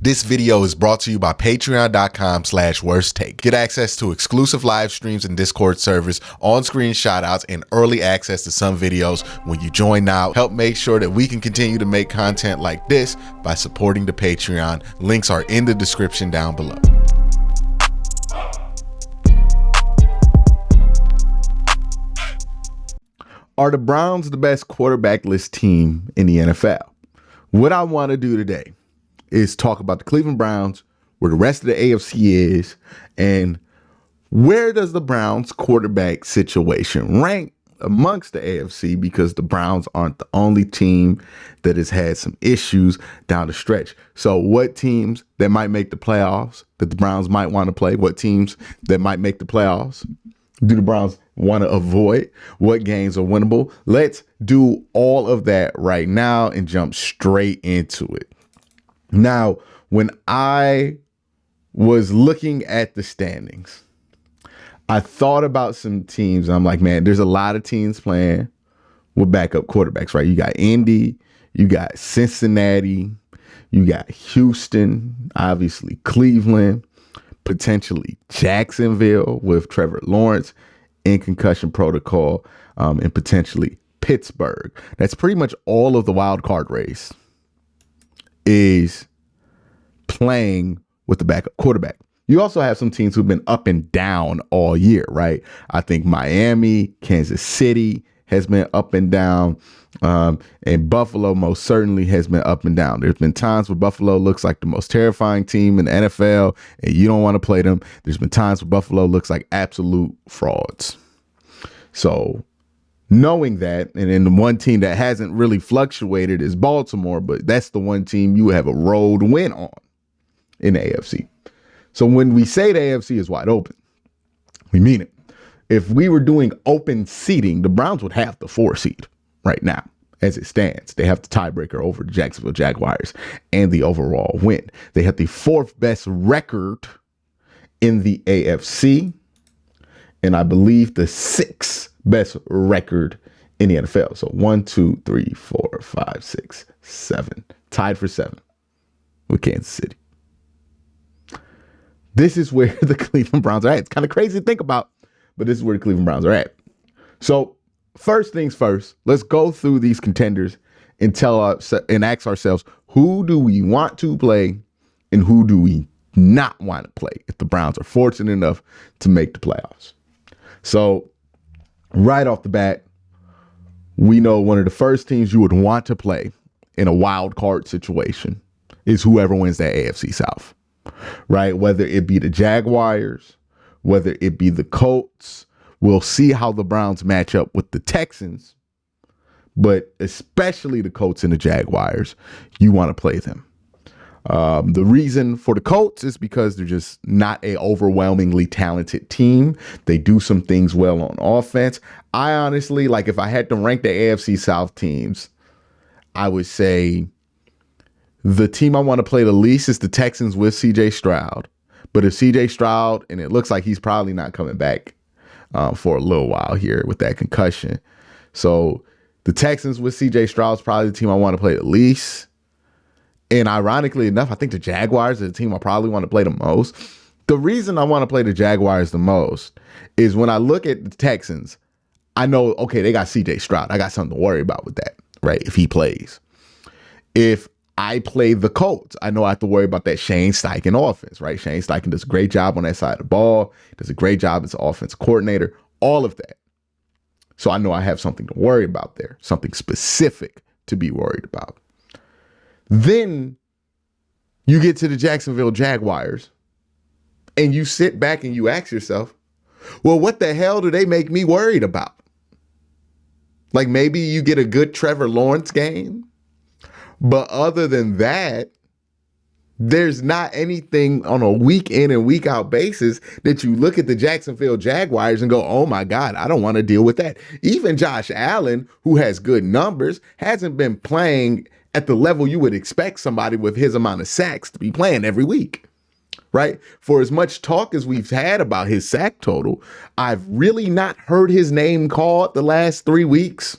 This video is brought to you by patreon.com/worsttake. Get access to exclusive live streams and Discord servers, on-screen shoutouts, and early access to some videos when you join now. Help make sure that we can continue to make content like this by supporting the Patreon. Links are in the description down below. Are the Browns the best quarterbackless team in the NFL? What I want to do today is talk about the Cleveland Browns, where the rest of the AFC is, and where does the Browns quarterback situation rank amongst the AFC, because the Browns aren't the only team that has had some issues down the stretch. So what teams that might make the playoffs that the Browns might want to play? What teams that might make the playoffs do the Browns want to avoid? What games are winnable? Let's do all of that right now and jump straight into it. Now, when I was looking at the standings, I thought about some teams. And I'm like, man, there's a lot of teams playing with backup quarterbacks, right? You got Indy, you got Cincinnati, you got Houston, obviously Cleveland, potentially Jacksonville with Trevor Lawrence in concussion protocol, and potentially Pittsburgh. That's pretty much all of the wild card race is playing with the backup quarterback. You also have some teams who've been up and down all year, right? I think Miami, Kansas City has been up and down, and Buffalo most certainly has been up and down. There's been times where Buffalo looks like the most terrifying team in the NFL, and you don't want to play them. There's been times where Buffalo looks like absolute frauds. So knowing that, and then the one team that hasn't really fluctuated is Baltimore, but that's the one team you have a road win on in the AFC. So when we say the AFC is wide open, we mean it. If we were doing open seeding, the Browns would have the 4 seed right now as it stands. They have the tiebreaker over the Jacksonville Jaguars and the overall win. They have the 4th best record in the AFC, and I believe the 6th best record in the NFL. So 1, 2, 3, 4, 5, 6, 7, tied for 7 with Kansas City. This is where the Cleveland Browns are at. It's kind of crazy to think about, but this is where the Cleveland Browns are at. So first things first, let's go through these contenders and ask ourselves, who do we want to play and who do we not want to play if the Browns are fortunate enough to make the playoffs? So right off the bat, we know one of the first teams you would want to play in a wild card situation is whoever wins that AFC South, right? Whether it be the Jaguars, whether it be the Colts. We'll see how the Browns match up with the Texans, but especially the Colts and the Jaguars, you want to play them. The reason for the Colts is because they're just not a overwhelmingly talented team. They do some things well on offense. I honestly, like, if I had to rank the AFC South teams, I would say the team I want to play the least is the Texans with CJ Stroud. But if CJ Stroud, and it looks like he's probably not coming back for a little while here with that concussion. So the Texans with CJ Stroud is probably the team I want to play the least. And ironically enough, I think the Jaguars are the team I probably want to play the most. The reason I want to play the Jaguars the most is when I look at the Texans, I know, okay, they got CJ Stroud. I got something to worry about with that, right? If he plays. If I play the Colts, I know I have to worry about that Shane Steichen offense, right? Shane Steichen does a great job on that side of the ball, does a great job as an offensive coordinator, all of that. So I know I have something to worry about there, something specific to be worried about. Then you get to the Jacksonville Jaguars and you sit back and you ask yourself, well, what the hell do they make me worried about? Like, maybe you get a good Trevor Lawrence game. But other than that, there's not anything on a week in and week out basis that you look at the Jacksonville Jaguars and go, oh my God, I don't want to deal with that. Even Josh Allen, who has good numbers, hasn't been playing at the level you would expect somebody with his amount of sacks to be playing every week, right? For as much talk as we've had about his sack total, I've really not heard his name called the last 3 weeks.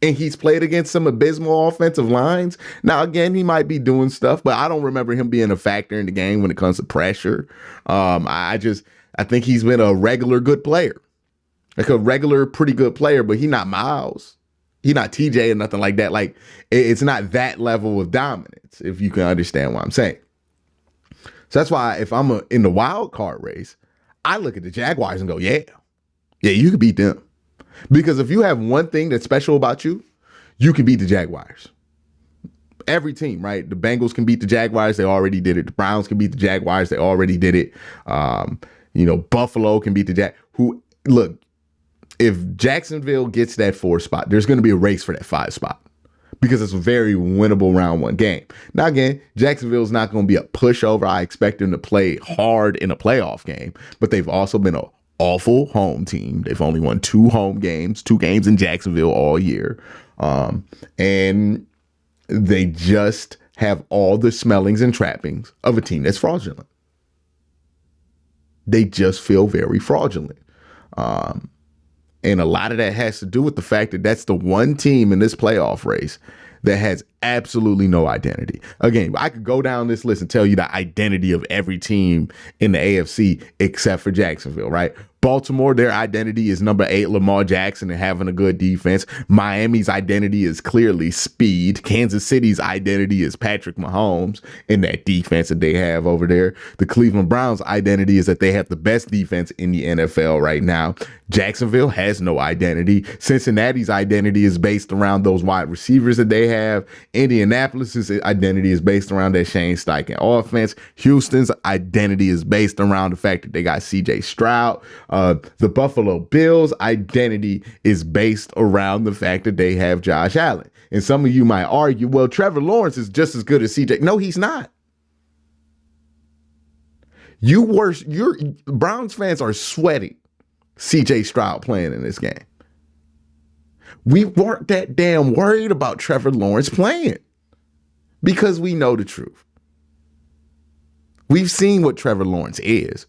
And he's played against some abysmal offensive lines. Now, again, he might be doing stuff, but I don't remember him being a factor in the game when it comes to pressure. I think he's been a regular good player, like a regular pretty good player, but he's not Miles. He's not TJ or nothing like that. Like, it's not that level of dominance, if you can understand what I'm saying. So that's why if I'm in the wild card race, I look at the Jaguars and go, yeah, you can beat them. Because if you have one thing that's special about you, you can beat the Jaguars. Every team, right? The Bengals can beat the Jaguars. They already did it. The Browns can beat the Jaguars. They already did it. Buffalo can beat the Look, if Jacksonville gets that 4 spot, there's going to be a race for that 5 spot because it's a very winnable round 1 game. Now, again, Jacksonville's not going to be a pushover. I expect them to play hard in a playoff game, but they've also been an awful home team. They've only won 2 home games, 2 games in Jacksonville all year. And they just have all the smellings and trappings of a team that's fraudulent. They just feel very fraudulent. And a lot of that has to do with the fact that that's the one team in this playoff race that has absolutely no identity. Again, I could go down this list and tell you the identity of every team in the AFC except for Jacksonville, right? Baltimore, their identity is number 8, Lamar Jackson, and having a good defense. Miami's identity is clearly speed. Kansas City's identity is Patrick Mahomes and that defense that they have over there. The Cleveland Browns' identity is that they have the best defense in the NFL right now. Jacksonville has no identity. Cincinnati's identity is based around those wide receivers that they have. Indianapolis's identity is based around that Shane Steichen offense. Houston's identity is based around the fact that they got CJ Stroud. The Buffalo Bills' identity is based around the fact that they have Josh Allen. And some of you might argue, well, Trevor Lawrence is just as good as CJ. No, he's not. Your Browns fans are sweating CJ Stroud playing in this game. We weren't that damn worried about Trevor Lawrence playing because we know the truth. We've seen what Trevor Lawrence is.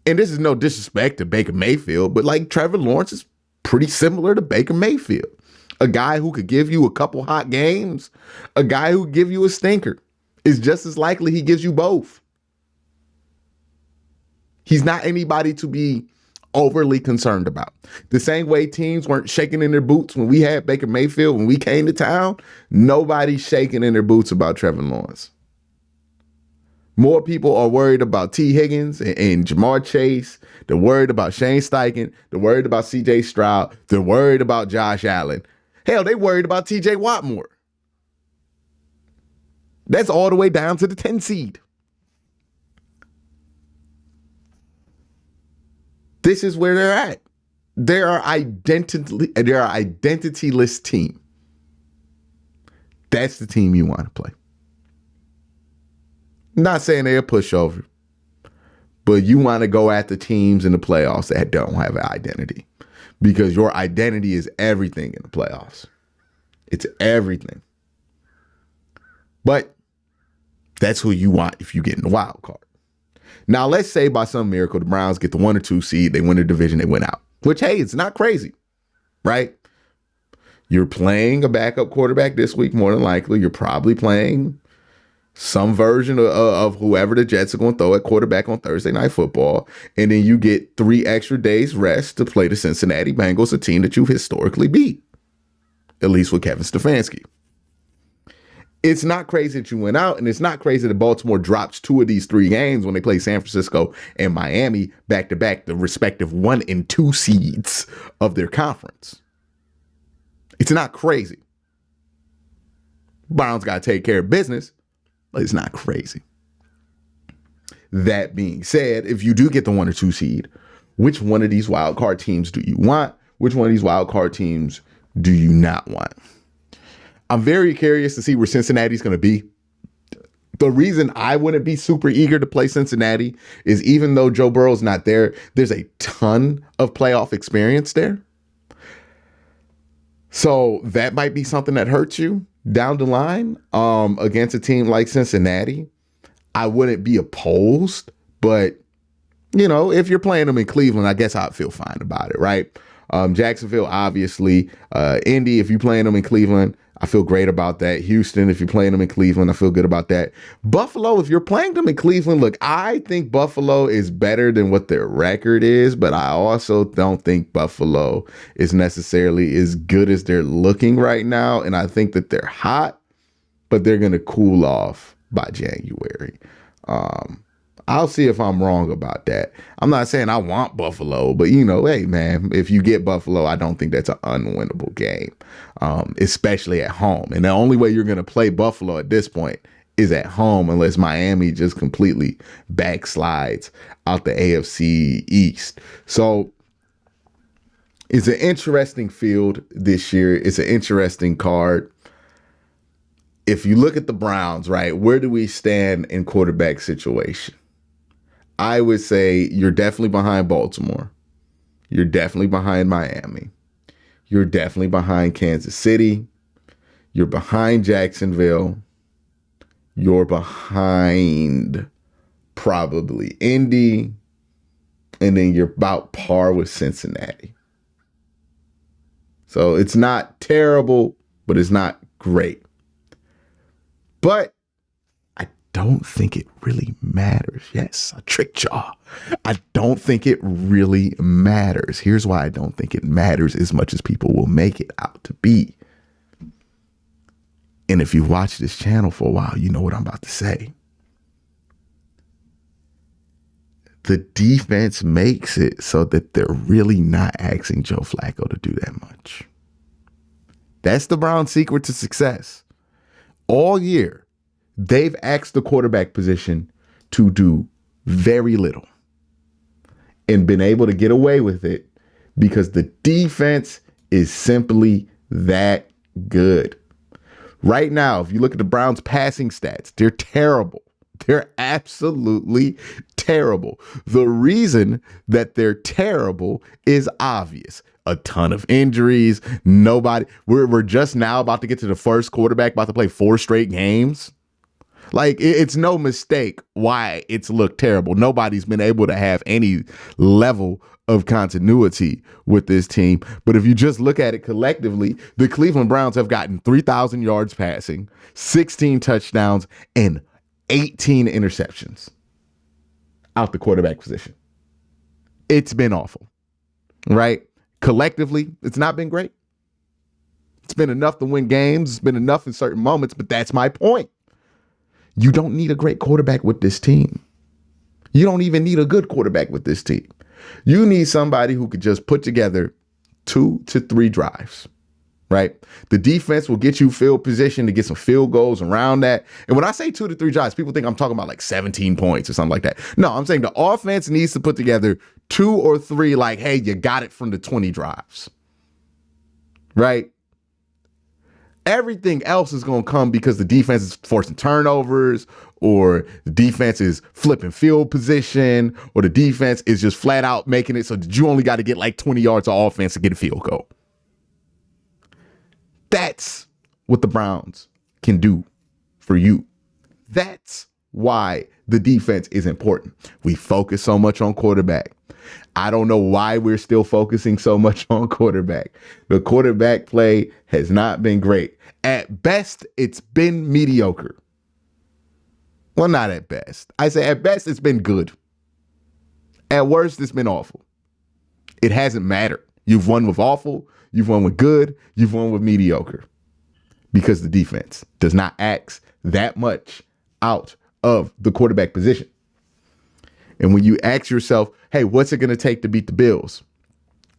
And this is no disrespect to Baker Mayfield, but like Trevor Lawrence is pretty similar to Baker Mayfield. A guy who could give you a couple hot games, a guy who could give you a stinker. Is just as likely he gives you both. He's not anybody to be overly concerned about. The same way teams weren't shaking in their boots when we had Baker Mayfield, when we came to town, nobody's shaking in their boots about Trevor Lawrence. More people are worried about T. Higgins and Jamar Chase. They're worried about Shane Steichen. They're worried about C.J. Stroud. They're worried about Josh Allen. Hell, they worried about T.J. Watt more. That's all the way down to the 10 seed. This is where they're at. They're identityless team. That's the team you want to play. Not saying they're a pushover, but you want to go at the teams in the playoffs that don't have an identity because your identity is everything in the playoffs. It's everything. But that's who you want if you get in the wild card. Now, let's say by some miracle, the Browns get the 1 or 2 seed, they win the division, they win out, which, hey, it's not crazy, right? You're playing a backup quarterback this week, more than likely. You're probably playing some version of whoever the Jets are going to throw at quarterback on Thursday Night Football. And then you get 3 extra days rest to play the Cincinnati Bengals, a team that you've historically beat, at least with Kevin Stefanski. It's not crazy that you went out, and it's not crazy that Baltimore drops 2 of these 3 games when they play San Francisco and Miami back-to-back, the respective 1 and 2 seeds of their conference. It's not crazy. Browns got to take care of business, but it's not crazy. That being said, if you do get the 1 or 2 seed, which one of these wild card teams do you want? Which one of these wild card teams do you not want? I'm very curious to see where Cincinnati's going to be. The reason I wouldn't be super eager to play Cincinnati is even though Joe Burrow's not there, there's a ton of playoff experience there. So that might be something that hurts you down the line against a team like Cincinnati. I wouldn't be opposed, but, you know, if you're playing them in Cleveland, I guess I'd feel fine about it, right? Jacksonville, obviously. Indy, if you're playing them in Cleveland, I feel great about that. Houston, if you're playing them in Cleveland, I feel good about that. Buffalo, if you're playing them in Cleveland, look, I think Buffalo is better than what their record is, but I also don't think Buffalo is necessarily as good as they're looking right now. And I think that they're hot, but they're going to cool off by January. I'll see if I'm wrong about that. I'm not saying I want Buffalo, but hey man, if you get Buffalo, I don't think that's an unwinnable game, especially at home. And the only way you're going to play Buffalo at this point is at home, unless Miami just completely backslides out the AFC East. So it's an interesting field this year. It's an interesting card. If you look at the Browns, right, where do we stand in quarterback situation? I would say you're definitely behind Baltimore. You're definitely behind Miami. You're definitely behind Kansas City. You're behind Jacksonville. You're behind probably Indy. And then you're about par with Cincinnati. So it's not terrible, but it's not great. But I don't think it really matters. Yes, I tricked y'all. I don't think it really matters. Here's why I don't think it matters as much as people will make it out to be. And if you've watched this channel for a while, you know what I'm about to say. The defense makes it so that they're really not asking Joe Flacco to do that much. That's the Browns' secret to success. All year, they've asked the quarterback position to do very little and been able to get away with it because the defense is simply that good. Right now, if you look at the Browns' passing stats, they're terrible. They're absolutely terrible. The reason that they're terrible is obvious. A ton of injuries. Nobody. We're just now about to get to the first quarterback about to play 4 straight games. Like, it's no mistake why it's looked terrible. Nobody's been able to have any level of continuity with this team. But if you just look at it collectively, the Cleveland Browns have gotten 3,000 yards passing, 16 touchdowns, and 18 interceptions out the quarterback position. It's been awful, right? Collectively, it's not been great. It's been enough to win games. It's been enough in certain moments, but that's my point. You don't need a great quarterback with this team. You don't even need a good quarterback with this team. You need somebody who could just put together 2 to 3 drives, right? The defense will get you field position to get some field goals around that. And when I say 2 to 3 drives, people think I'm talking about like 17 points or something like that. No, I'm saying the offense needs to put together 2 or 3, like, hey, you got it from the 20 drives, right? Everything else is going to come because the defense is forcing turnovers, or the defense is flipping field position, or the defense is just flat out making it so that you only got to get like 20 yards of offense to get a field goal. That's what the Browns can do for you. That's why the defense is important. We focus so much on quarterback. I don't know why we're still focusing so much on quarterback. The quarterback play has not been great. At best, it's been mediocre. Well, not at best. I say at best, it's been good. At worst, it's been awful. It hasn't mattered. You've won with awful, you've won with good, you've won with mediocre. Because the defense does not ask that much out of the quarterback position. And when you ask yourself, hey, what's it going to take to beat the Bills?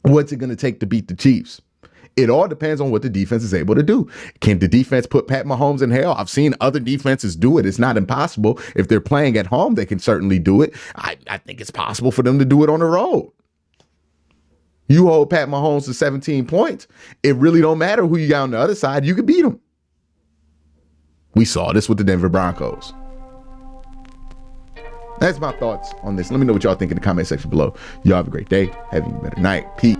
What's it going to take to beat the Chiefs? It all depends on what the defense is able to do. Can the defense put Pat Mahomes in hell? I've seen other defenses do it. It's not impossible. If they're playing at home, they can certainly do it. I think it's possible for them to do it on the road. You hold Pat Mahomes to 17 points, it really don't matter who you got on the other side. You can beat them. We saw this with the Denver Broncos. That's my thoughts on this. Let me know what y'all think in the comment section below. Y'all have a great day. Have a better night. Peace.